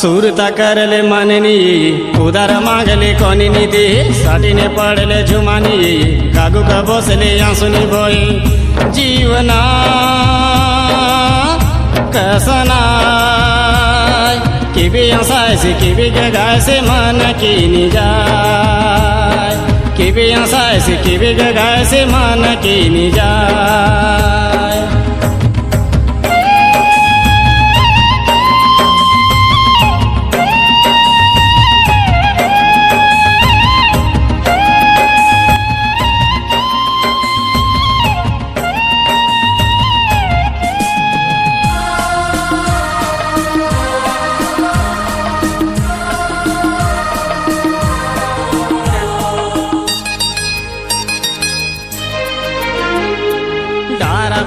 सुरता करले मननी उदार मागले कोणी दे साठीने पडले झुमानी कागू का बसले आंसुनी बोय जीवना कसना किबी आसायसे किबी गायसे मन की निजाय किबी आसायसे किबी गायसे मन की निजाय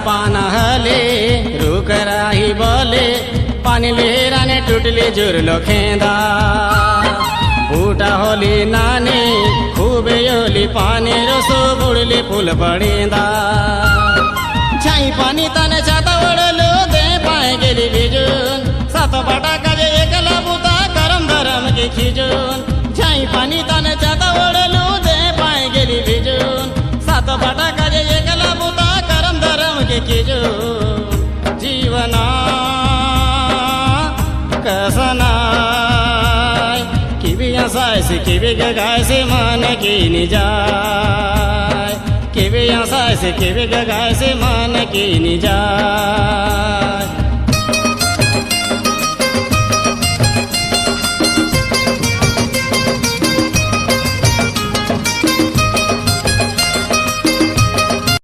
पाना हले रुक राही बोले पानी लेराने टूटले जुरलो खेंदा बूटा होली नानी खूबे योली पानी रसो बुड़ले फूल पड़ेंदा छाई पानी तने छाता वड़लो दे पाए गेली बिजून सात बाटा काजे एकला बुता करम धरम की खिजून छाई पानी तने छाता वड़लो दे पाए गेली बिजून सात बाटा काजे एकला बुता जो जीवना कसना किबी आसायसे किबी गायसे मन की निजाय किबी आसायसे किबी गायसे मन की निजाय